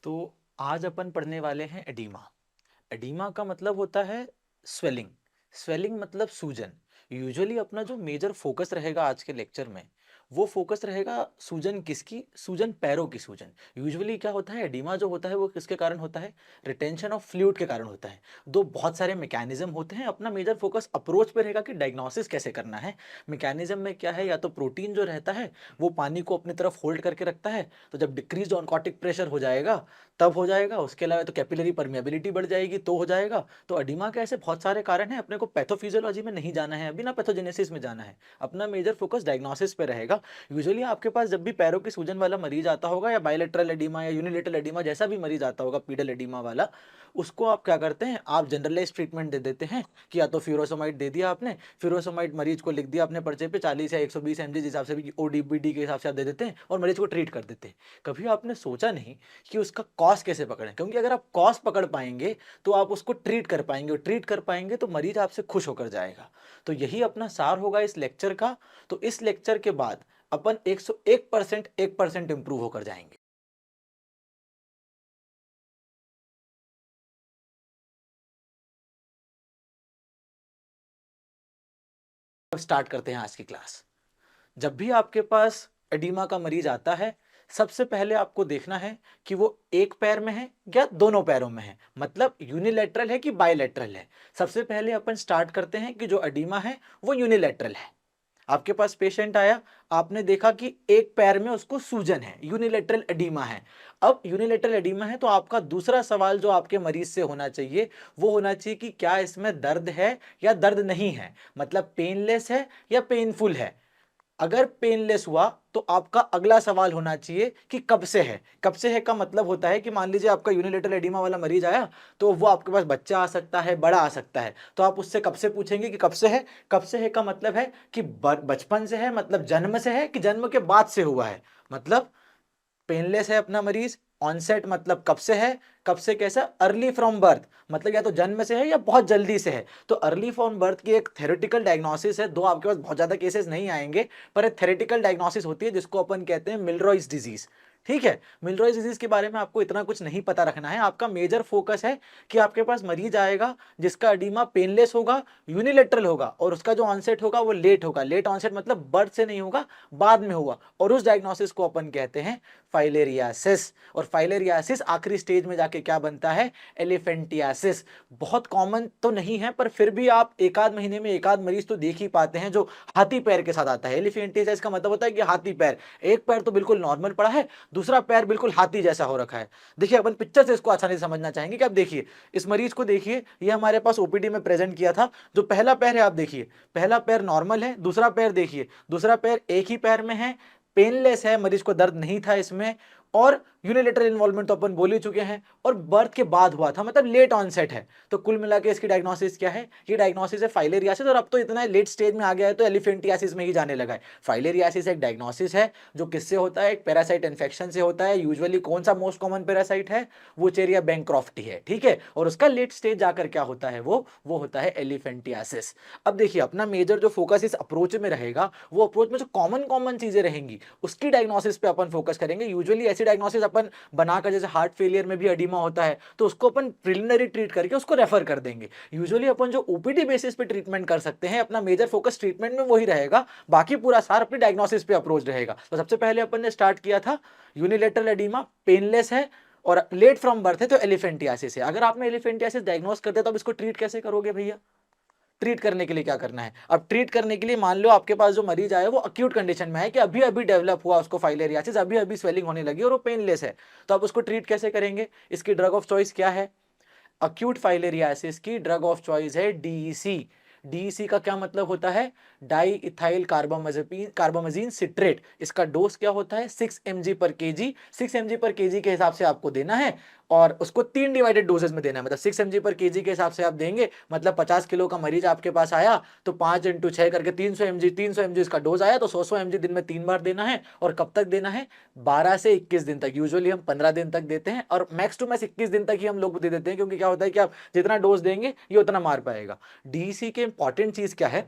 तो आज अपन पढ़ने वाले हैं एडीमा। एडीमा का मतलब होता है स्वेलिंग। स्वेलिंग मतलब सूजन। यूजुअली अपना जो मेजर फोकस रहेगा आज के लेक्चर में, वो फोकस रहेगा सूजन किसकी, सूजन पैरों की सूजन। यूजुअली क्या होता है, एडीमा जो होता है वो किसके कारण होता है, रिटेंशन ऑफ फ्लूइड के कारण होता है। दो बहुत सारे मैकेनिज्म होते हैं, अपना मेजर फोकस अप्रोच पे रहेगा कि डायग्नोसिस कैसे करना है। मैकेनिज्म में क्या है, या तो प्रोटीन जो रहता है वो पानी को अपनी तरफ होल्ड करके रखता है, तो जब डिक्रीज ऑनकोटिक प्रेशर हो जाएगा तब हो जाएगा। उसके अलावा तो कैपिलरी परमेबिलिटी बढ़ जाएगी तो हो जाएगा। तो एडिमा के ऐसे बहुत सारे कारण हैं, अपने को पैथोफिजियोलॉजी में नहीं जाना है, बिना पैथोजेनेसिस में जाना है। अपना मेजर फोकस डायग्नोसिस पे रहेगा। यूजुअली आपके पास जब भी पैरों की सूजन वाला मरीज आता होगा, या बायलेटरल एडिमा या यूनिलेटरल एडिमा जैसा भी मरीज आता होगा, पीडल एडिमा वाला, उसको आप क्या करते हैं, आप जनरलाइज ट्रीटमेंट दे देते हैं कि या तो फ्यूरोसोमाइड दे दिया आपने, फ्यूरोसोमाइड मरीज को लिख दिया अपने पर्चे पे 40 या 120 mg हिसाब से भी, ओडीबीडी के हिसाब से आप दे देते हैं और मरीज को ट्रीट कर देते हैं। कभी आपने सोचा नहीं कि उसका कॉज कैसे पकड़ें, क्योंकि अगर आप कॉज पकड़ पाएंगे तो आप उसको ट्रीट कर पाएंगे, और ट्रीट कर पाएंगे तो मरीज आपसे खुश होकर जाएगा। तो यही अपना सार होगा इस लेक्चर का। तो इस लेक्चर के बाद अपन 101% 1% इंप्रूव होकर जाएंगे। अब स्टार्ट करते हैं आज की क्लास। जब भी आपके पास एडीमा का मरीज आता है, सबसे पहले आपको देखना है कि वो एक पैर में है या दोनों पैरों में है, मतलब यूनिलैटरल है कि बायलैटरल है। सबसे पहले अपन स्टार्ट करते हैं कि जो एडीमा है वो यूनिलैटरल है। आपके पास पेशेंट आया, आपने देखा कि एक पैर में उसको सूजन है, यूनिलेटरल एडीमा है। अब यूनिलेटरल एडीमा है तो आपका दूसरा सवाल जो आपके मरीज से होना चाहिए, वो होना चाहिए कि क्या इसमें दर्द है या दर्द नहीं है, मतलब पेनलेस है या पेनफुल है। अगर पेनलेस हुआ तो आपका अगला सवाल होना चाहिए कि कब से है। कब से है का मतलब होता है कि मान लीजिए आपका यूनिलेटरल एडिमा वाला मरीज आया, तो वो आपके पास बच्चा आ सकता है, बड़ा आ सकता है, तो आप उससे कब से पूछेंगे कि कब से है। कब से है का मतलब है कि बचपन से है, मतलब जन्म से है, कि जन्म के बाद से हुआ है। मतलब पेनलेस है अपना मरीज, ऑनसेट मतलब कब से है, कब से कैसा, अर्ली फ्रॉम बर्थ, मतलब या तो जन्म से है या बहुत जल्दी से है। तो अर्ली फ्रॉम बर्थ की एक थेरेटिकल डायग्नोसिस है, दो आपके पास बहुत ज्यादा केसेस नहीं आएंगे, पर एक थेरेटिकल डायग्नोसिस होती है जिसको अपन कहते हैं मिलरॉयज डिजीज। ठीक है, मिलरॉयज डिजीज के बारे में आपको इतना कुछ नहीं पता रखना है। आपका मेजर फोकस है कि आपके पास मरीज आएगा जिसका एडीमा पेनलेस होगा, यूनिलेटरल होगा, और उसका जो ऑनसेट होगा वो लेट होगा। लेट ऑनसेट मतलब बर्थ से नहीं होगा, बाद में हुआ, और उस डायग्नोसिस को अपन कहते हैं फाइलेरियासिस। और फाइलेरियासिस आखिरी स्टेज में जाके क्या बनता है, एलिफेंटियासिस। बहुत कॉमन तो नहीं है, पर फिर भी आप एक आध महीने में एक आध मरीज तो देख ही पाते हैं जो हाथी पैर के साथ आता है। एलिफेंटियासिस का मतलब होता है कि हाथी पैर, एक पैर तो बिल्कुल नॉर्मल पड़ा है, दूसरा पैर बिल्कुल हाथी जैसा हो रखा है। देखिए अपन पिक्चर से इसको आसानी से समझना चाहेंगे कि आप देखिए इस मरीज को, देखिए ये हमारे पास ओपीडी में प्रेजेंट किया था। जो पहला पैर है आप देखिए, पहला पैर नॉर्मल है, दूसरा पैर देखिए, दूसरा पैर एक ही पैर में है, पेनलेस है, मरीज को दर्द नहीं था इसमें, और यूनिलेटरल इन्वॉल्वमेंट तो अपन बोल ही चुके हैं, और बर्थ के बाद हुआ था, मतलब लेट ऑनसेट है। तो कुल मिला के इसकी डायग्नोसिस क्या है, ये डायग्नोसिस है फाइलेरियासिस, और अब तो इतना लेट स्टेज में आ गया है तो एलिफेंटियासिस में ही जाने लगा है। फाइलेरियासिस एक डायग्नोसिस है जो किससे होता है, एक पैरासाइट इन्फेक्शन से होता है। यूजुअली कौन सा मोस्ट कॉमन पैरासाइट है, वुचेरिया बैंक्रॉफ्टी है। ठीक है, और उसका लेट स्टेज जाकर क्या होता है, वो होता है एलिफेंटियासिस। अब देखिए अपना मेजर जो फोकस इस अप्रोच में रहेगा, वो अप्रोच में जो कॉमन कॉमन चीजें रहेंगी उसकी डायग्नोसिस पे अपन फोकस करेंगे। यूजुअली ऐसी डायग्नोसिस अपन बनाकर, जैसे हार्ट फेलियर में भी एडिमा होता है तो उसको अपन प्रिलिमिनरी ट्रीट करके उसको रेफर कर देंगे। यूजुअली अपन जो ओपीडी बेसिस पे ट्रीटमेंट कर सकते हैं, अपना मेजर फोकस ट्रीटमेंट में वही रहेगा, बाकी पूरा सार अपनी डायग्नोसिस पे अप्रोच रहेगा। तो सबसे पहले अपन ने स्टार्ट किया था यूनिलेटरल एडिमा, पेनलेस है और लेट फ्रॉम बर्थ है, तो एलिफेंटियासिस है। अगर आपने एलिफेंटियासिस डायग्नोस कर दिया तो अब इसको ट्रीट कैसे करोगे भैया। ट्रीट करने के लिए क्या करना है, अब ट्रीट करने के लिए मान लो आपके पास जो मरीज आया वो अक्यूट कंडीशन में है, कि अभी अभी डेवलप हुआ उसको फाइलेरियासिस, अभी अभी स्वेलिंग होने लगी और वो पेनलेस है। तो आप उसको ट्रीट कैसे करेंगे, इसकी ड्रग ऑफ चॉइस क्या है, अक्यूट फाइलेरियासिस की ड्रग ऑफ चॉइस है डीईसी। डीईसी का क्या मतलब होता है, डाई इथाइल कार्बामेजेपिन कार्बामेजिन सिट्रेट। इसका डोज क्या होता है, 6 mg/kg। 6 mg/kg के हिसाब से आपको देना है, और उसको 3 डिवाइडेड डोजेस में देना है, मतलब 6 mg/kg के हिसाब से आप देंगे। मतलब 50 किलो का मरीज आपके पास आया तो 5 × 6 करके 300 mg, 300 mg इसका डोज आया, तो 100 mg दिन में 3 बार देना है। और कब तक देना है, 12 से 21 दिन तक। यूजुअली हम 15 दिन तक देते हैं, और मैक्स टू मैक्स 21 दिन तक ही हम लोग दे देते हैं, क्योंकि क्या होता है कि आप जितना डोज देंगे ये उतना मार पाएगा। डीसी के इंपॉर्टेंट चीज क्या है,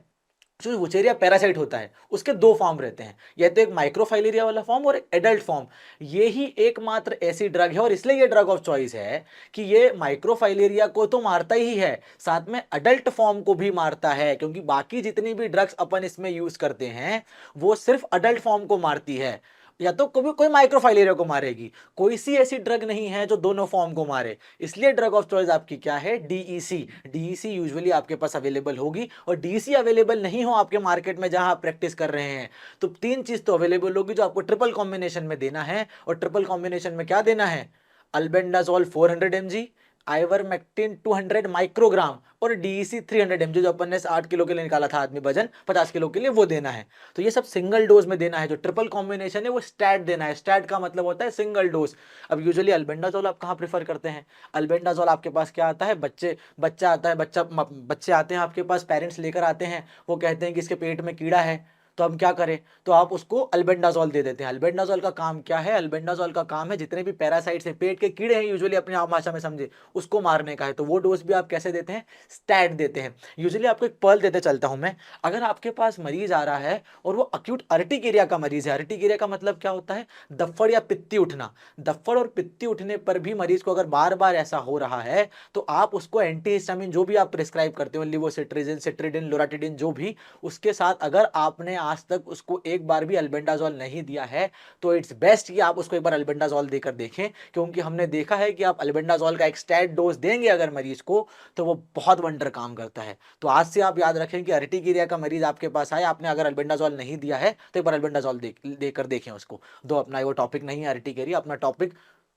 जो वुचेरिया पैरासाइट होता है उसके दो फॉर्म रहते हैं, या तो एक माइक्रोफाइलेरिया वाला फॉर्म और एक एडल्ट फॉर्म। ये ही एकमात्र ऐसी ड्रग है और इसलिए ये ड्रग ऑफ चॉइस है कि ये माइक्रोफाइलेरिया को तो मारता ही है, साथ में अडल्ट फॉर्म को भी मारता है, क्योंकि बाकी जितनी भी ड्रग्स अपन इसमें यूज करते हैं वो सिर्फ अडल्ट फॉर्म को मारती है, या तो कोई कोई माइक्रोफाइलेरिया को मारेगी, कोई सी ऐसी ड्रग नहीं है जो दोनों फॉर्म को मारे। इसलिए ड्रग ऑफ चॉइस आपकी क्या है, डीईसी। डीईसी यूजुअली आपके पास अवेलेबल होगी, और डीईसी अवेलेबल नहीं हो आपके मार्केट में जहां आप प्रैक्टिस कर रहे हैं, तो तीन चीज तो अवेलेबल होगी जो आपको ट्रिपल कॉम्बिनेशन में देना है। और ट्रिपल कॉम्बिनेशन में क्या देना है, अल्बेंडाजोल 400 mg, आइवरमेक्टिन 200 माइक्रोग्राम और डीईसी 300 mg, जो अपन ने 8 किलो के लिए निकाला था आदमी वजन 50 किलो के लिए, वो देना है। तो ये सब सिंगल डोज में देना है। जो ट्रिपल कॉम्बिनेशन है वो स्टैट देना है। स्टैट का मतलब होता है सिंगल डोज। अब यूजुअली अल्बेंडाजोल आप कहाँ प्रेफर करते हैं, अल्बेंडाजोल आपके पास क्या आता है, बच्चा आता है, बच्चे आते हैं आपके पास, पेरेंट्स लेकर आते हैं, वो कहते हैं कि इसके पेट में कीड़ा है, तो हम क्या करें, तो आप उसको अल्बेंडाजोल दे देते हैं। अल्बेंडाजोल का काम क्या है, अल्बेंडाजोल का काम है जितने भी पैरासाइट्स हैं, पेट के कीड़े हैं यूजुअली, अपनी आम भाषा में समझे, उसको मारने का है। तो वो डोज भी आप कैसे देते हैं, स्टैट देते हैं। यूजुअली आपको एक पर्ल देते चलता हूं मैं, अगर आपके पास मरीज आ रहा है और वो अक्यूट अर्टिकेरिया का मरीज है, अर्टिकेरिया का मतलब क्या होता है, दफ्फड़ या पित्ती उठना, दफ्फड़ और पित्ती उठने पर भी मरीज को अगर बार बार ऐसा हो रहा है, तो आप उसको एंटीहिस्टामिन जो भी आप प्रिस्क्राइब करते हो, लिवोसिट्रिजिन, सिट्रिडिन, लोराटिडिन, जो भी, उसके साथ अगर आपने आज तक उसको एक बार भी अल्बेंडाजोल नहीं दिया है, तो इट्स बेस्ट कि आप उसको एक बार अल्बेंडाजोल देकर देखें, क्योंकि हमने देखा है कि आप अल्बेंडाजोल का एक स्टैट डोज देंगे अगर मरीज को, तो वो बहुत वंडर काम करता है। तो आज से आप याद रखें कि अर्टिकेरिया का मरीज आपके पास आए, आपने अगर अल्बेंडाजोल नहीं दिया है तो एक बार अल्बेंडाजोल देकर देखें उसको। दो, अपना वो टॉपिक नहीं है अर्टिकेरिया, अपना टॉपिक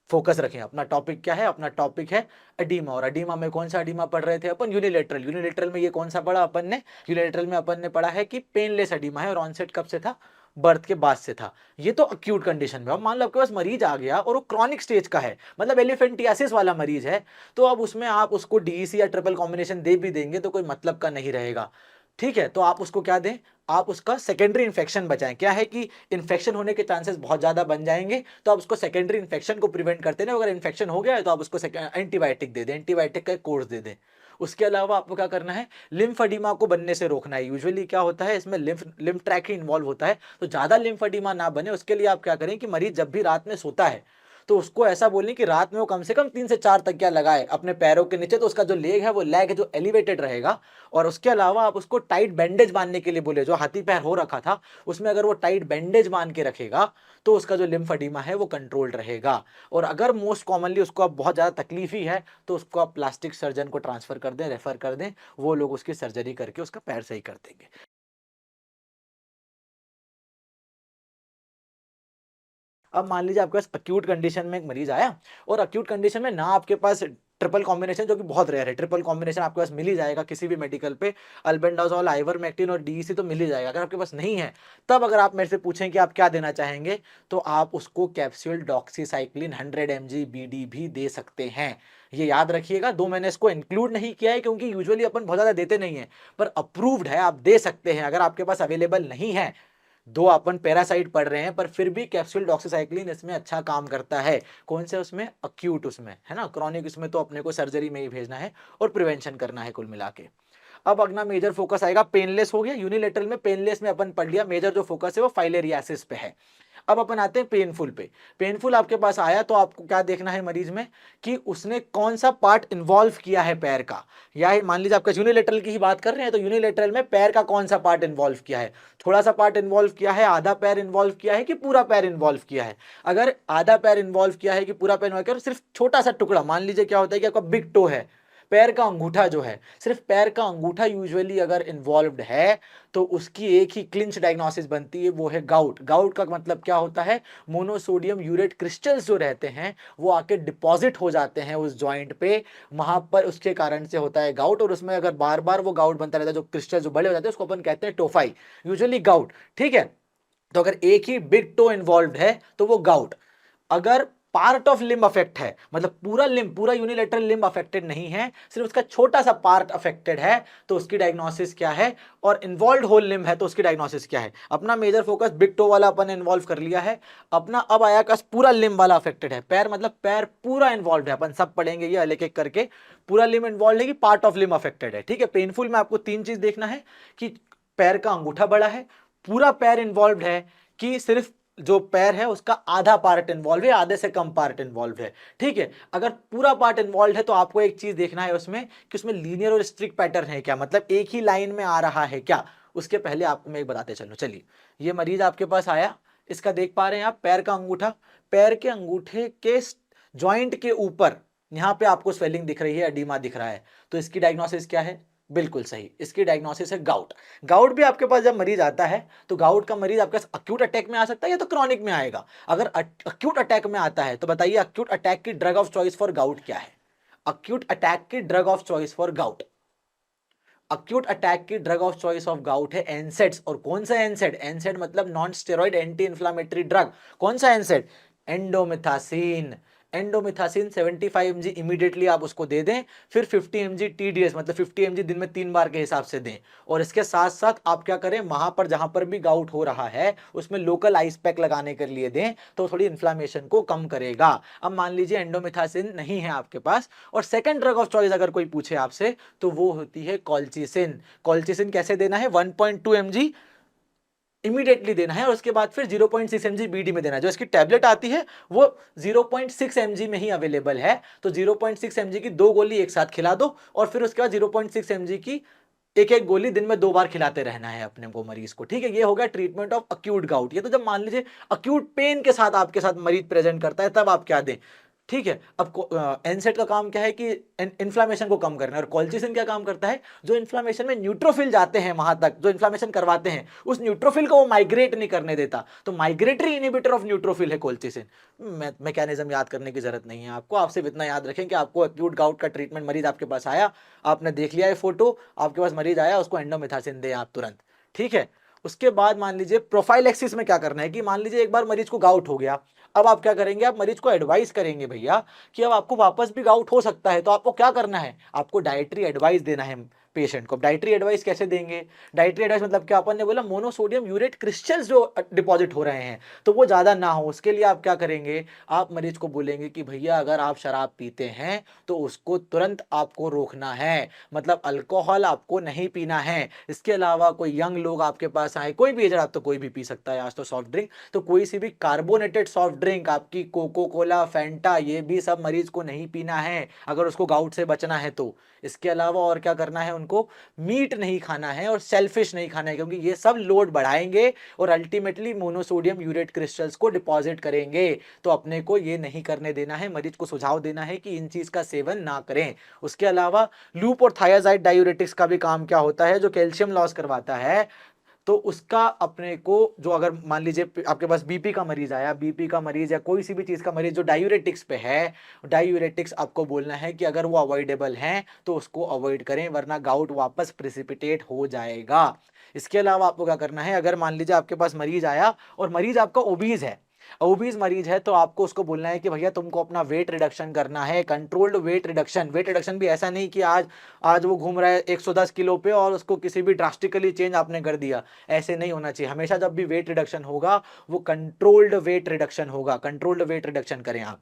फोकस रखें। अपना टॉपिक क्या है, अपना टॉपिक है एडीमा। और एडीमा में कौन सा एडीमा पढ़ रहे थे अपन, यूनिलेटरल। यूनिलेटरल में ये कौन सा पढ़ा अपन ने, यूनिलेटरल में अपन ने पढ़ा है कि पेनलेस एडीमा है, और ऑनसेट कब से था, बर्थ के बाद से था। ये तो अक्यूट कंडीशन में। अब मान लो आपके पास मरीज आ गया और वो क्रॉनिक स्टेज का है, मतलब एलिफेंटियासिस वाला मरीज है, तो अब उसमें आप उसको डीईसी या ट्रिपल कॉम्बिनेशन दे भी देंगे तो कोई मतलब का नहीं रहेगा। ठीक है, तो आप उसको क्या दें, आप उसका सेकेंडरी इन्फेक्शन बचाएं। क्या है कि इन्फेक्शन होने के चांसेस बहुत ज्यादा बन जाएंगे, तो आप उसको सेकेंडरी इन्फेक्शन को प्रिवेंट करते हैं। अगर इन्फेक्शन हो गया है तो आप उसको एंटीबायोटिक दे दें, एंटीबायोटिक का कोर्स दे दें। उसके अलावा आपको क्या करना है, लिम्फेडिमा को बनने से रोकना है। यूजुअली क्या होता है इसमें, लिम्फ ट्रैक ही इन्वॉल्व होता है, तो ज्यादा लिम्फेडिमा ना बने उसके लिए आप क्या करें कि मरीज जब भी रात में सोता है तो उसको ऐसा बोलें कि रात में वो कम से कम 3 से 4 तकिया लगाए अपने पैरों के नीचे, तो उसका जो लेग है, वो लेग है जो एलिवेटेड रहेगा। और उसके अलावा आप उसको टाइट बैंडेज बांधने के लिए बोले, जो हाथी पैर हो रखा था उसमें अगर वो टाइट बैंडेज बांध के रखेगा तो उसका जो लिम्फेडिमा है वो कंट्रोल्ड रहेगा। और अगर मोस्ट कॉमनली उसको अब बहुत ज़्यादा तकलीफ ही है तो उसको आप प्लास्टिक सर्जन को ट्रांसफर कर दें, रेफर कर दें, वो लोग उसकी सर्जरी करके उसका पैर सही कर देंगे। अब मान लीजिए आपके पास अक्यूट कंडीशन में एक मरीज आया, और अक्यूट कंडीशन में ना आपके पास ट्रिपल कॉम्बिनेशन, जो कि बहुत रेयर है, ट्रिपल कॉम्बिनेशन आपके पास मिल ही जाएगा किसी भी मेडिकल पे, अल्बेंडाजोल, आइवरमेक्टिन और डीईसी तो मिल ही जाएगा। अगर आपके पास नहीं है, तब अगर आप मेरे से पूछें कि आप क्या देना चाहेंगे, तो आप उसको कैप्सूल डॉक्सीसाइक्लिन 100 mg बीडी भी दे सकते हैं। ये याद रखिएगा, दो मैंने इसको इंक्लूड नहीं किया है क्योंकि यूजुअली अपन बहुत ज्यादा देते नहीं है, पर अप्रूव्ड है, आप दे सकते हैं। अगर आपके पास अवेलेबल नहीं है, दो अपन पैरासाइट पढ़ रहे हैं, पर फिर भी कैप्सूल डॉक्सीसाइक्लिन इसमें अच्छा काम करता है। कौन से उसमें, अक्यूट उसमें, है ना, क्रॉनिक उसमें तो अपने को सर्जरी में ही भेजना है और प्रिवेंशन करना है कुल मिला के। अब अगला मेजर फोकस आएगा, पेनलेस हो गया। यूनिलेटरल में पेनलेस में अपन पढ़ लिया, मेजर जो फोकस है वो फाइलेरियासिस पे है। अब अपन आते हैं पेनफुल पे। पेनफुल आपके पास आया तो आपको क्या देखना है मरीज में, कि उसने कौन सा पार्ट इन्वॉल्व किया है पैर का, या मान लीजिए आपका यूनिलेटरल की ही बात कर रहे हैं, तो यूनिलेटरल में पैर का कौन सा पार्ट इन्वॉल्व किया है, थोड़ा सा पार्ट इन्वॉल्व किया है, आधा पैर इन्वॉल्व किया है, कि पूरा पैर इन्वॉल्व किया है। अगर आधा पैर इन्वॉल्व किया है कि पूरा पैर इन्वॉल्व किया, सिर्फ छोटा सा टुकड़ा, मान लीजिए क्या होता है कि आपका बिग टो है, पैर का अंगूठा जो है, सिर्फ पैर का अंगूठा यूजुअली अगर इन्वॉल्व्ड है, तो उसकी एक ही क्लिंच डायग्नोसिस बनती है, वो है गाउट। गाउट का मतलब क्या होता है, मोनोसोडियम यूरेट क्रिस्टल्स जो रहते हैं वो आके डिपॉजिट हो जाते हैं उस जॉइंट पे, वहां पर, उसके कारण से होता है गाउट। और उसमें अगर बार बार वो गाउट बनता रहता है, जो क्रिस्टल जो बड़े हो जाते हैं, उसको अपन कहते हैं टोफाई, यूजुअली गाउट। ठीक है, तो अगर एक ही बिग टो इन्वॉल्व है तो वो गाउट। अगर पार्ट ऑफ लिम्ब अफेक्ट है, मतलब पूरा लिम्ब, पूरा यूनिलेटरल लिम्ब अफेक्टेड नहीं है, सिर्फ उसका छोटा सा पार्ट अफेक्टेड है, तो उसकी डायग्नोसिस क्या है, और इन्वॉल्व होल लिम्ब है तो उसकी डायग्नोसिस क्या है। अपना मेजर फोकस बिग टो वाला अपन इन्वॉल्व कर लिया है। अपना अब आया का पूरा लिम्ब वाला अफेक्टेड है, पैर मतलब पैर पूरा इन्वॉल्व है, अपन सब पढ़ेंगे ये एक एक करके। पूरा लिम्ब इन्वॉल्व है कि पार्ट ऑफ लिम्ब अफेक्टेड है। ठीक है, पेनफुल में आपको तीन चीज देखना है, कि पैर का अंगूठा बड़ा है, पूरा पैर इन्वॉल्व है, कि सिर्फ जो पैर है उसका आधा पार्ट इन्वॉल्व है, आधे से कम पार्ट इन्वॉल्व है। ठीक है, अगर पूरा पार्ट इन्वॉल्व है तो आपको एक चीज देखना है उसमें कि उसमें लीनियर और स्ट्रिक्ट पैटर्न है क्या, मतलब एक ही लाइन में आ रहा है क्या। उसके पहले आपको मैं एक बताते चलूं। चलिए, ये मरीज आपके पास आया, इसका देख पा रहे हैं आप पैर का अंगूठा, पैर के अंगूठे के जॉइंट के ऊपर यहां पे आपको स्वेलिंग दिख रही है, एडिमा दिख रहा है। तो इसकी डायग्नोसिस क्या है? बिल्कुल सही, इसकी डायग्नोसिस है गाउट। गाउट भी आपके पास जब मरीज आता है तो गाउट का मरीज आपके पास अक्यूट अटैक में आ सकता है या तो क्रॉनिक में आएगा। अगर अक्यूट अटैक में आता है तो बताइए अक्यूट अटैक की drug of choice for gout क्या है? अक्यूट अटैक की drug of choice for gout, acute attack की drug of choice of gout है एनसेड्स। और कौन सा एनसेड? एनसेड मतलब non steroid anti inflammatory drug. कौन सा एनसेड? एंडोमिथासिन। एंडोमिथासिन 75 mg इमीडिएटली आप उसको दे दें, फिर 50 mg TDS मतलब 50 mg दिन में 3 बार के हिसाब से दें। और इसके साथ साथ आप क्या करें, वहां पर जहां पर भी गाउट हो रहा है उसमें लोकल आइस पैक लगाने के लिए दें, तो थोड़ी इन्फ्लामेशन को कम करेगा। अब मान लीजिए एंडोमिथासिन नहीं है आपके पास, और सेकंड ड्रग ऑफ चॉइस अगर कोई पूछे आपसे तो वो होती है कॉल्चिसिन। कॉल्चिसिन कैसे देना है? 1.2 mg इमीडिएटली देना है, और उसके बाद फिर 0.6 mg BD में देना है। जो इसकी टैबलेट आती है वो 0.6 mg में ही अवेलेबल है, तो 0.6 mg की 2 गोली एक साथ खिला दो, और फिर उसके बाद 0.6 mg की एक एक गोली दिन में 2 बार खिलाते रहना है अपने को मरीज को। ठीक है, ये हो गया ट्रीटमेंट ऑफ अक्यूट गाउट। ये तो जब मान लीजिए अक्यूट पेन के साथ आपके साथ मरीज प्रेजेंट करता है तब आप क्या दें। ठीक है, अब एनसेड का काम क्या है कि इन्फ्लामेशन को कम करना है, और कॉल्चिसिन क्या काम करता है? जो इन्फ्लामेशन में न्यूट्रोफिल जाते हैं वहां तक, जो इन्फ्लामेशन करवाते हैं, उस न्यूट्रोफिल को वो माइग्रेट नहीं करने देता। तो माइग्रेटरी इनिबिटर ऑफ न्यूट्रोफिल है कॉल्चिसिन। मैकेनिज्म याद करने की जरूरत नहीं है आपको, आप सिर्फ इतना याद रखें कि आपको एक्यूट गाउट का ट्रीटमेंट, मरीज आपके पास आया, आपने देख लिया है फोटो, आपके पास मरीज आया, उसको एंडोमिथासिन दें आप तुरंत। ठीक है, उसके बाद मान लीजिए प्रोफाइलेक्सिस में क्या करना है कि मान लीजिए एक बार मरीज को गाउट हो गया, अब आप क्या करेंगे, आप मरीज को एडवाइस करेंगे भैया कि अब आपको वापस भी गाउट हो सकता है, तो आपको क्या करना है, आपको डाइटरी एडवाइस देना है पेशेंट को। डाइटरी एडवाइस कैसे देंगे? डाइटरी एडवाइस मतलब क्या, अपन ने बोला मोनोसोडियम यूरेट क्रिस्टल्स जो डिपॉजिट हो रहे हैं तो वो ज़्यादा ना हो, उसके लिए आप क्या करेंगे, आप मरीज को बोलेंगे कि भैया अगर आप शराब पीते हैं तो उसको तुरंत आपको रोकना है, मतलब अल्कोहल आपको नहीं पीना है। इसके अलावा कोई यंग लोग आपके पास आए, कोई भी एजर, आप तो कोई भी पी सकता है आज तो सॉफ्ट ड्रिंक, तो कोई सी भी कार्बोनेटेड सॉफ्ट ड्रिंक आपकी कोको कोला, फैंटा, ये भी सब मरीज को नहीं पीना है अगर उसको गाउट से बचना है तो। इसके अलावा और क्या करना है, उनको मीट नहीं खाना है और सेलफिश नहीं खाना है, क्योंकि ये सब लोड बढ़ाएंगे और अल्टीमेटली मोनोसोडियम यूरेट क्रिस्टल्स को डिपॉजिट करेंगे। तो अपने को ये नहीं करने देना है, मरीज को सुझाव देना है कि इन चीज का सेवन ना करें। उसके अलावा लूप और थायाजाइड डायूरेटिक्स का भी काम क्या होता है, जो कैल्शियम लॉस करवाता है, तो उसका अपने को, जो अगर मान लीजिए आपके पास बीपी का मरीज आया, बीपी का मरीज या कोई सी भी चीज का मरीज जो डायूरेटिक्स पे है, डायूरेटिक्स आपको बोलना है कि अगर वो अवॉइडेबल हैं तो उसको अवॉइड करें, वरना गाउट वापस प्रेसिपिटेट हो जाएगा। इसके अलावा आपको क्या करना है, अगर मान लीजिए आपके पास मरीज आया और मरीज आपका ओबीज है, ओबीज मरीज है, तो आपको उसको बोलना है कि भैया तुमको अपना वेट रिडक्शन करना है, controlled weight reduction. Weight reduction भी ऐसा नहीं कि आज आज वो घूम रहा है 110 किलो पे और उसको किसी भी ड्रास्टिकली चेंज आपने कर दिया, ऐसे नहीं होना चाहिए। हमेशा जब भी वेट रिडक्शन होगा वो कंट्रोल्ड वेट रिडक्शन होगा, कंट्रोल्ड वेट रिडक्शन करें आप।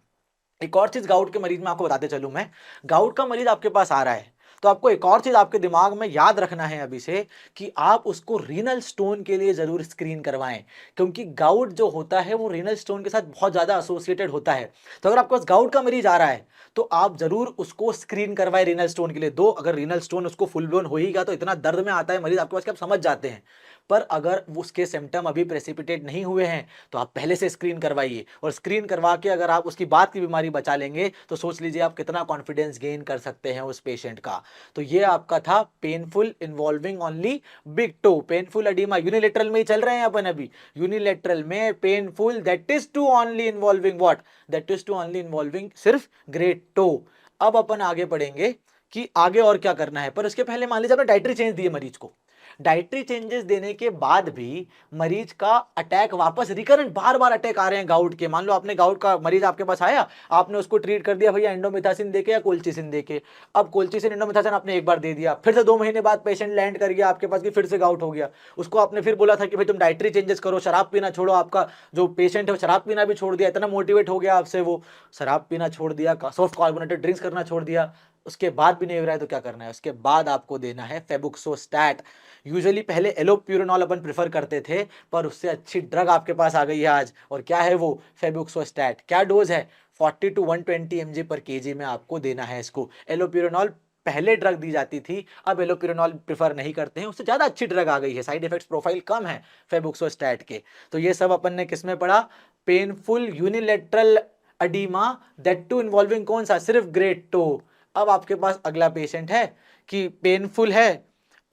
एक और चीज गाउट के मरीज में आपको बताते चलूं मैं, गाउट का मरीज आपके पास आ रहा है तो आपको एक और चीज आपके दिमाग में याद रखना है अभी से, कि आप उसको रीनल स्टोन के लिए जरूर स्क्रीन करवाएं, क्योंकि गाउट जो होता है वो रीनल स्टोन के साथ बहुत ज्यादा एसोसिएटेड होता है। तो अगर आपके पास गाउट का मरीज आ रहा है तो आप जरूर उसको स्क्रीन करवाएं रीनल स्टोन के लिए। दो, अगर रीनल स्टोन उसको फुल ब्लोन हो ही गया तो इतना दर्द में आता है मरीज आपके पास कि आप समझ जाते हैं, पर अगर उसके सिम्टम अभी प्रेसिपिटेट नहीं हुए हैं तो आप पहले से स्क्रीन करवाइए, और स्क्रीन करवा के अगर आप उसकी बात की बीमारी बचा लेंगे तो सोच लीजिए आप कितना कॉन्फिडेंस गेन कर सकते हैं उस पेशेंट का। तो ये आपका था painful involving only big toe, painful oedema. Unilateral में ही चल रहे हैं अपन अभी, यूनिलेटरल में painful that is to only involving what, that is to only involving सिर्फ ग्रेट टो। अब अपन आगे बढ़ेंगे कि आगे और क्या करना है, पर उसके पहले मान लीजिए आपने डाइटरी चेंज दिए मरीज को, डाइटरी चेंजेस देने के बाद भी मरीज का अटैक वापस रिकरेंट, बार बार अटैक आ रहे हैं गाउट के। मान लो आपने गाउट का मरीज आपके पास आया, आपने उसको ट्रीट कर दिया भैया एंडोमिथासिन देके या कोल्चिसिन देके, अब कोल्चिसिन एंडोमिथासिन आपने एक बार दे दिया, फिर से 2 महीने बाद पेशेंट लैंड कर गया आपके पास कि फिर से गाउट हो गया, उसको आपने फिर बोला था कि भाई तुम डाइटरी चेंजेस करो, शराब पीना छोड़ो, आपका जो पेशेंट है वो शराब पीना भी छोड़ दिया, इतना मोटिवेट हो गया आपसे, वो शराब पीना छोड़ दिया, सॉफ्ट कार्बोनेटेड ड्रिंक्स करना छोड़ दिया, उसके बाद भी नहीं हो रहा है तो क्या करना है, उसके बाद आपको देना है फेबुक्सोस्टैट। यूजुअली पहले एलोप्यूरिनॉल अपन प्रेफर करते थे, पर उससे अच्छी ड्रग आपके पास आ गई है आज, और क्या है वो, फेबुक्सोस्टैट। क्या डोज है, 40 टू 120 mg पर केजी में आपको देना है इसको। एलोप्यूरिनॉल पहले ड्रग दी जाती थी, अब एलोप्यूरिनॉल प्रेफर नहीं करते हैं, उससे ज्यादा अच्छी ड्रग आ गई है, साइड इफेक्ट्स प्रोफाइल कम है फेबुक्सोस्टैट के। तो ये सब अपन ने किसमें पढ़ा, painful unilateral oedema, that to involving कौन सा, सिर्फ ग्रेड टो। अब आपके पास अगला पेशेंट है कि पेनफुल है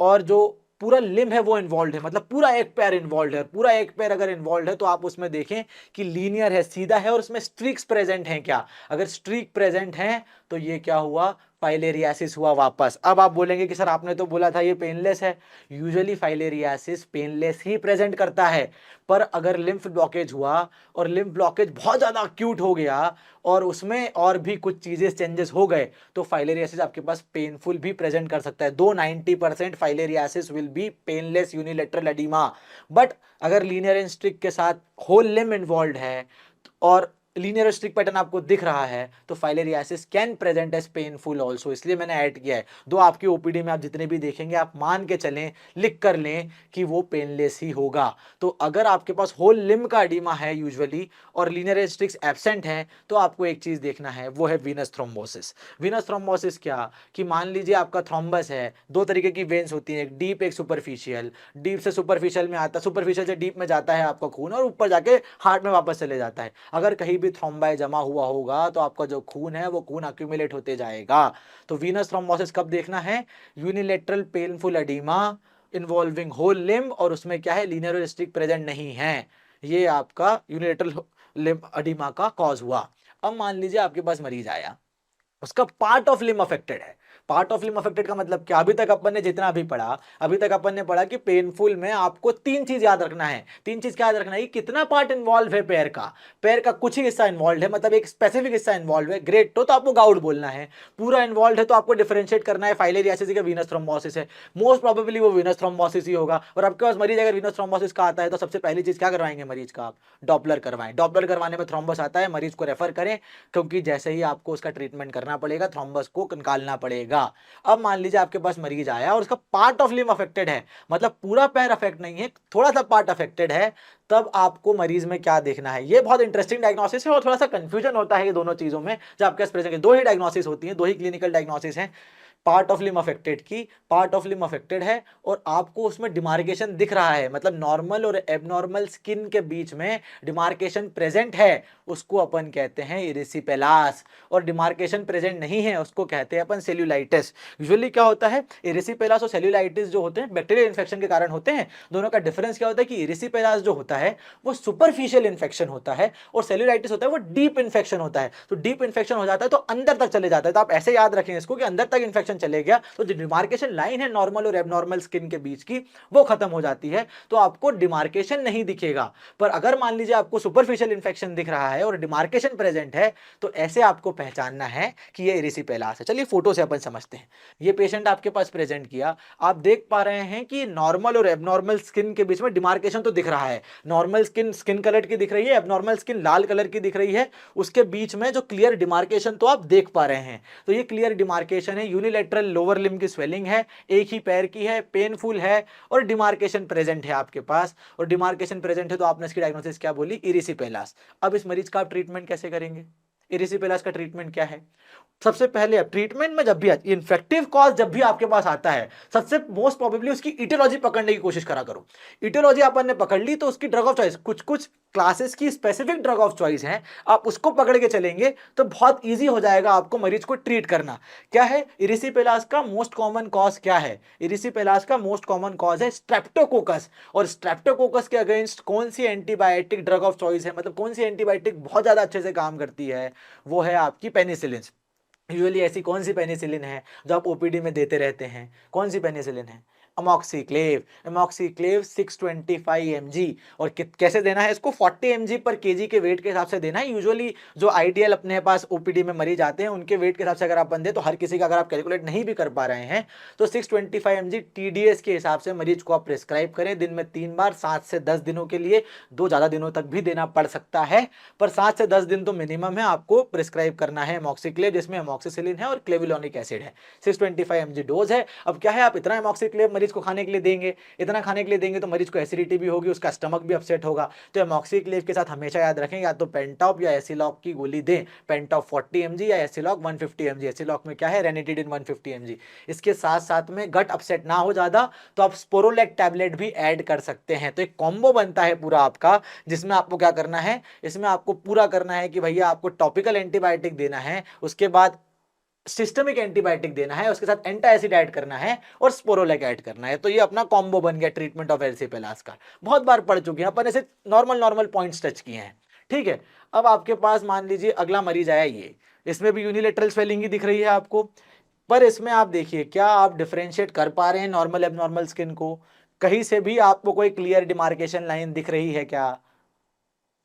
और जो पूरा लिम्ब है वो इन्वॉल्व है, मतलब पूरा एक पैर इन्वॉल्व है। पूरा एक पैर अगर इन्वॉल्व है तो आप उसमें देखें कि लीनियर है, सीधा है, और उसमें स्ट्रीक्स प्रेजेंट हैं क्या। अगर स्ट्रीक प्रेजेंट हैं तो ये क्या हुआ, फाइलेरियासिस हुआ वापस। अब आप बोलेंगे कि सर आपने तो बोला था ये पेनलेस है। यूजुअली फाइलेरियासिस पेनलेस ही प्रेजेंट करता है, पर अगर लिम्फ ब्लॉकेज हुआ और लिम्फ ब्लॉकेज बहुत ज्यादा अक्यूट हो गया और उसमें और भी कुछ चीजें चेंजेस हो गए तो फाइलेरियासिस आपके पास पेनफुल भी प्रेजेंट कर सकता है। दो 90% filariasis will be painless unilateral oedema, but अगर लीनियर एंड स्ट्रिक के साथ होल लिम्ब इन्वॉल्व है और लीनियर स्ट्रिक पैटर्न आपको दिख रहा है तो filariasis can present as painful also, इसलिए मैंने ऐड किया है। दो आपकी ओपीडी में आप जितने भी देखेंगे आप मान के चलें, लिख कर लें कि वो पेनलेस ही होगा। तो अगर आपके पास होल लिम्ब का एडिमा है यूजुअली और लीनियर स्ट्रिक्स एब्सेंट हैं तो आपको एक चीज देखना है, वो है वीनस थ्रोम्बोसिस। वीनस थ्रोम्बोसिस क्या, कि मान लीजिए आपका थ्रोम्बस है, दो तरीके की वेन्स होती हैं, एक डीप एक सुपरफिशियल। डीप से सुपरफिशियल में आता, सुपरफिशियल से डीप में जाता है आपका खून और ऊपर जाके हार्ट में वापस चले जाता है। अगर कहीं भी थ्रोम्बाई जमा हुआ होगा तो आपका जो खून है वो खून अक्यूमुलेट होते जाएगा। तो वीनस थ्रोम्बोसिस कब देखना है, unilateral painful oedema involving whole limb और उसमें क्या है, लीनियर स्ट्रिक प्रेजेंट नहीं है, ये आपका यूनिलेटरल लिम्ब एडिमा का कॉज हुआ। अब मान लीजिए आपके पास मरीज आया, उसका पार्ट ऑफ लिम्ब अफेक्टेड है। पार्ट ऑफ लिम्ब अफेक्टेड का मतलब क्या, अभी तक अपन ने जितना भी पढ़ा, अभी तक अपन ने पढ़ा कि पेनफुल में आपको तीन चीज याद रखना है। तीन चीज क्या याद रखना है, कितना पार्ट इन्वॉल्व है पैर का, पैर का कुछ ही हिस्सा इन्वॉल्व है, मतलब एक स्पेसिफिक हिस्सा इन्वॉल्व है, ग्रेड टो तो आपको गाउट बोलना है, पूरा इन्वॉल्व है तो आपको डिफरेंशिएट करना है फाइलेरियासिस का वीनस थ्रोम्बोसिस है। मोस्ट प्रोबेबली वो वीनस थ्रोम्बोसिस ही होगा। और आपके पास मरीज अगर वीनस थ्रोम्बोसिस का आता है तो सबसे पहली चीज क्या करवाएंगे मरीज का, आप डॉपलर करवाएं। डॉपलर करवाने में थ्रोम्बस आता है, मरीज को रेफर करें, क्योंकि जैसे ही आपको उसका ट्रीटमेंट करना पड़ेगा थ्रोम्बस को निकालना पड़ेगा। अब मान लीजिए आपके पास मरीज आया और उसका पार्ट ऑफ लिम्ब अफेक्टेड है, मतलब पूरा पैर अफेक्ट नहीं है, थोड़ा सा पार्ट अफेक्टेड है, तब आपको मरीज में क्या देखना है। ये बहुत इंटरेस्टिंग डायग्नोसिस है और थोड़ा सा कंफ्यूजन होता है ये दोनों चीजों में। जब आपके पास प्रेजेंट दो ही डायग्नोसिस होती हैं, दो ही क्लिनिकल डायग्नोसिस हैं, पार्ट ऑफ लिम्ब अफेक्टेड की, पार्ट ऑफ लिम्ब अफेक्टेड है और आपको उसमें डिमार्केशन दिख रहा है, मतलब नॉर्मल और एबनॉर्मल स्किन के बीच में डिमार्केशन प्रेजेंट है, उसको अपन कहते हैं इरिसिपेलास। और डिमार्केशन प्रेजेंट नहीं है उसको कहते हैं अपन सेल्यूलाइटिस। यूजुअली क्या होता है, इरिसिपेलास और सेल्यूलाइटिस जो होते हैं बैक्टीरियल इन्फेक्शन के कारण होते हैं। दोनों का डिफरेंस क्या होता है कि इरिसिपेलास जो होता है वो सुपरफिशियल इन्फेक्शन होता है और सेल्यूलाइटिस होता है वो डीप इन्फेक्शन होता है। तो डीप इन्फेक्शन हो जाता है तो अंदर तक चले जाता है, तो आप ऐसे याद रखें इसको कि अंदर तक इन्फेक्शन चले गया तो जो डिमार्केशन लाइन है नॉर्मल और एबनॉर्मल स्किन के बीच की वो खत्म हो जाती है, तो आपको डिमार्केशन नहीं दिखेगा। पर अगर मान लीजिए आपको सुपरफिशियल इन्फेक्शन दिख रहा है और डिमार्केशन प्रेजेंट है तो ऐसे आपको पहचानना है कि ये इरिसिपेलास है। चलिए फोटो से अपन समझते हैं। ये पेशेंट आपके पास प्रेजेंट किया, आप देख पा रहे हैं कि नॉर्मल और एबनॉर्मल स्किन के बीच में डिमार्केशन तो दिख रहा है। नॉर्मल स्किन स्किन कलर की दिख रही है, एबनॉर्मल स्किन लाल कलर की दिख रही है, उसके बीच में जो क्लियर डिमार्केशन तो आप देख पा रहे हैं। तो ये क्लियर डिमार्केशन है, यूनिलेटरल लोअर लिम्ब की स्वेलिंग है, एक ही पैर की है, पेनफुल है और डिमार्केशन प्रेजेंट है आपके पास। और डिमार्केशन प्रेजेंट है तो आपने इसकी डायग्नोसिस क्या बोली, इरिसिपेलास। अब इस मरीज का आप ट्रीटमेंट कैसे करेंगे, इरिसिपेलास का ट्रीटमेंट क्या है। सबसे पहले अब ट्रीटमेंट में जब भी इन्फेक्टिव कॉज जब भी आपके पास आता है, सबसे मोस्ट प्रोबेबली उसकी इटियोलॉजी पकड़ने की कोशिश करा करो। इटियोलॉजी अपन ने पकड़ ली तो उसकी ड्रग ऑफ चॉइस, कुछ कुछ क्लासेस की स्पेसिफिक ड्रग ऑफ चॉइस है, आप उसको पकड़ के चलेंगे तो बहुत इजी हो जाएगा आपको मरीज को ट्रीट करना। क्या है, इरिसिपेलास का मोस्ट कॉमन कॉज क्या है, इरिसिपेलास का मोस्ट कॉमन कॉज है स्ट्रेप्टोकोकस। और स्ट्रेप्टोकोकस के अगेंस्ट कौन सी एंटीबायोटिक ड्रग ऑफ चॉइस है, मतलब कौन सी एंटीबायोटिक बहुत ज्यादा अच्छे से काम करती है, वो है आपकी पेनिसिलिन। यूजुअली ऐसी कौन सी पेनिसिलिन है जो आप ओपीडी में देते रहते हैं, कौन सी पेनिसिलिन है, अमॉक्सीक्लेव। अमॉक्सीक्लेव 625 mg। और कैसे देना है इसको, 40 mg पर केजी के वेट के हिसाब से देना है। यूजुअली जो आइडियल अपने पास ओपीडी में मरीज आते हैं उनके वेट के हिसाब से अगर आप बंदे, तो हर किसी का अगर आप कैलकुलेट नहीं भी कर पा रहे हैं तो 625 mg TDS के हिसाब से मरीज को आप प्रिस्क्राइब करें। दिन में 3 बार 7 से 10 दिनों के लिए, 2 ज़्यादा दिनों तक भी देना पड़ सकता है, पर 7 से 10 दिन तो मिनिमम है आपको प्रिस्क्राइब करना है अमॉक्सीक्लेव, जिसमें अमॉक्सिसिलिन है और क्लेविलोनिक एसिड है। 625 mg डोज है। अब क्या है, आप इतना अमॉक्सीक्लेव मरीज को खाने के लिए देंगे, इतना खाने के लिए देंगे तो मरीज को एसिडिटी भी होगी, उसका स्टमक भी अपसेट होगा। तो अमॉक्सीक्लेव के साथ हमेशा याद रखें, या तो पेंटॉप या एसिलॉक की गोली दें। पेंटॉप 40 mg या एसिलॉक 150 mg। एसिलॉक में क्या है, रेनिटिडिन 150 mg। इसके साथ साथ में गट अपसेट ना हो ज्यादा तो आप स्पोरोलेक टैबलेट भी ऐड कर सकते हैं। तो एक कॉम्बो बनता है पूरा आपका, जिसमें आपको क्या करना है, इसमें आपको पूरा करना है कि भैया आपको टॉपिकल एंटीबायोटिक देना है, उसके बाद सिस्टमिक एंटीबायोटिक देना है, उसके साथ एंटा एसिड ऐड करना है और स्पोरोलेक ऐड करना है। तो ये अपना कॉम्बो बन गया ट्रीटमेंट ऑफ एलसीपेलास का। बहुत बार पढ़ चुके हैं अपन, ऐसे नॉर्मल पॉइंट्स टच किए हैं। ठीक है, अब आपके पास मान लीजिए अगला मरीज आया, ये इसमें भी यूनिलेटरल स्वेलिंग ही दिख रही है आपको, पर इसमें आप देखिए क्या आप डिफरेंशिएट कर पा रहे हैं नॉर्मल एबनॉर्मल स्किन को, कहीं से भी आपको कोई क्लियर डिमार्केशन लाइन दिख रही है क्या?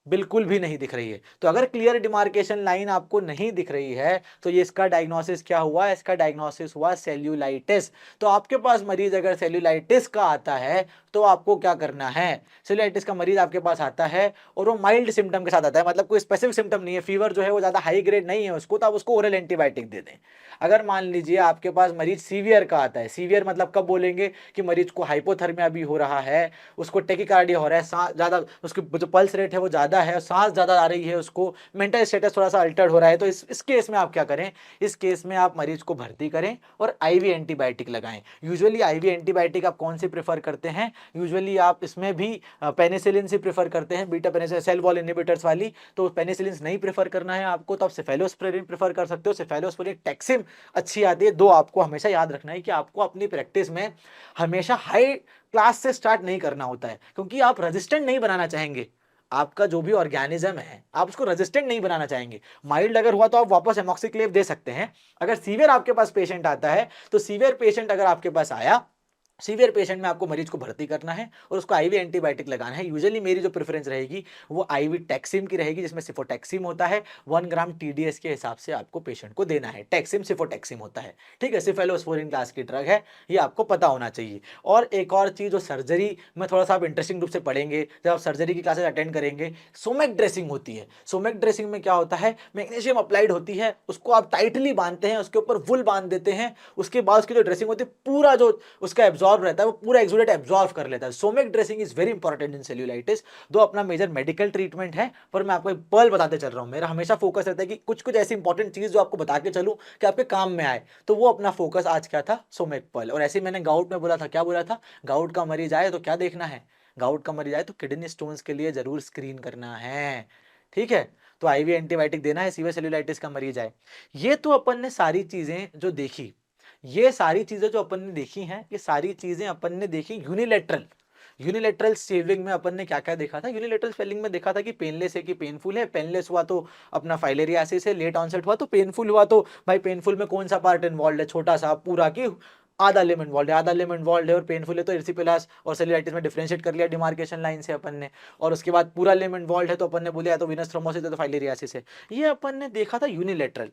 बिल्कुल भी नहीं दिख रही है। तो अगर क्लियर डिमार्केशन लाइन आपको नहीं दिख रही है तो ये इसका डायग्नोसिस क्या हुआ, इसका डायग्नोसिस हुआ सेल्यूलाइटिस। तो आपके पास मरीज अगर सेल्यूलाइटिस का आता है तो आपको क्या करना है, सेल्यूलाइटिस का मरीज आपके पास आता है और वो माइल्ड सिम्टम के साथ आता है, मतलब कोई स्पेसिफिक सिम्टम नहीं है, फीवर जो है वो ज्यादा हाई ग्रेड नहीं है उसको, तो आप उसको ओरल एंटीबायोटिक दे दें। अगर मान लीजिए आपके पास मरीज सीवियर का आता है, सीवियर मतलब कब बोलेंगे कि मरीज को हाइपोथर्मिया भी हो रहा है, उसको टेकिकार्डिया हो रहा है, सांस ज्यादा, उसकी जो पल्स रेट है वो ज्यादा है, सांस ज्यादा आ रही है, उसको मेंटल स्टेटस थोड़ा सा अल्टर्ड हो रहा है, तो इस केस में आप क्या करें, इस केस में आप मरीज को भर्ती करें और आईवी एंटीबायोटिक लगाएं। यूजुअली आईवी एंटीबायोटिक आप कौन सी प्रेफर करते हैं, यूजुअली आप इसमें भी पेनिसिलिन से प्रेफर करते हैं, beta penicillin cell wall inhibitors वाली। तो पेनिसिलिन नहीं प्रेफर करना है आपको तो आप सेफेलोस्पोरिन प्रेफर कर सकते हो। सेफेलोस्पोरिन टैक्सिम अच्छी आती है। दो आपको हमेशा याद रखना है कि आपको अपनी प्रैक्टिस में हमेशा हाई क्लास से स्टार्ट नहीं करना होता है, क्योंकि आप रेजिस्टेंट नहीं बनाना चाहेंगे। आपका जो भी ऑर्गेनिज्म है आप उसको रेजिस्टेंट नहीं बनाना चाहेंगे। माइल्ड अगर हुआ तो आप वापस एमॉक्सिक्लेव दे सकते हैं। अगर सीवियर आपके पास पेशेंट आता है तो सीवियर पेशेंट अगर आपके पास आया, सीवियर पेशेंट में आपको मरीज को भर्ती करना है और उसको आईवी एंटीबायोटिक लगाना है। यूजुअली मेरी जो प्रेफरेंस रहेगी वो आईवी टैक्सिम की रहेगी, जिसमें सिफोटैक्सिम होता है। 1 ग्राम टीडीएस के हिसाब से आपको पेशेंट को देना है। टैक्सिम सिफोटैक्सिम होता है, ठीक है, सिफेलोस्पोरिन क्लास की ड्रग है, ये आपको पता होना चाहिए। और एक और चीज जो सर्जरी में थोड़ा सा आप इंटरेस्टिंग रूप से पढ़ेंगे, जब आप सर्जरी की क्लासेस अटेंड करेंगे, सोमेक ड्रेसिंग होती है। सोमेक ड्रेसिंग में क्या होता है, मैग्नीशियम अप्लाइड होती है, उसको आप टाइटली बांधते हैं, उसके ऊपर वुल बांध देते हैं, उसके बाद उसकी जो ड्रेसिंग होती है पूरा जो उसका एब्जॉर्ब रहता है वो पूरा एक्सुडेट एब्जॉर्ब कर लेता है। सोमेक dressing is very important in cellulitis. दो अपना मेजर मेडिकल ट्रीटमेंट है, पर मैं आपको एक पर्ल बताते चल रहा हूं। मेरा हमेशा फोकस रहता है कि कुछ कुछ ऐसी इंपॉर्टेंट चीज जो आपको बता के चलूं कि आपके काम में आए, तो वो अपना फोकस आज क्या था, सोमेक पर्ल। और ऐसे मैंने गाउट में बोला था, क्या बोला था, गाउट का मरीज आए तो क्या देखना है, गाउट का मरीज आए तो किडनी स्टोन्स के लिए जरूर स्क्रीन करना है, ठीक है। तो आईवी एंटीबायोटिक देना है सीवियर सेल्यूलाइटिस का मरीज आए। ये तो अपन ने सारी चीजें जो देखी, ये सारी चीजें जो अपन ने देखी हैं, ये सारी चीजें अपन ने देखी यूनिलेटरल। यूनिलेटरल स्वेलिंग में अपन ने क्या क्या देखा था, यूनिलेटरल स्वेलिंग में देखा था कि पेनलेस है कि पेनफुल है, पेनलेस हुआ तो अपना फाइलेरियासिस है, लेट ऑनसेट हुआ तो पेनफुल हुआ, तो भाई पेनफुल में कौन सा पार्ट इन्वॉल्व है, छोटा सा पूरा की आधा लिम इन्वॉल्व है, आधा लिम इन्वॉल्व है और पेनफुल है, तो एर्सिपेलास और सेल्यूलाइटिस में डिफरेंशिएट कर लिया डिमार्केशन लाइन से अपन ने। और उसके बाद पूरा लिम इन्वॉल्व है तो अपन ने बोला या तो विनस थ्रोम्बोसिस है तो फाइलेरियासिस है। ये अपन ने देखा था यूनिलेटरल।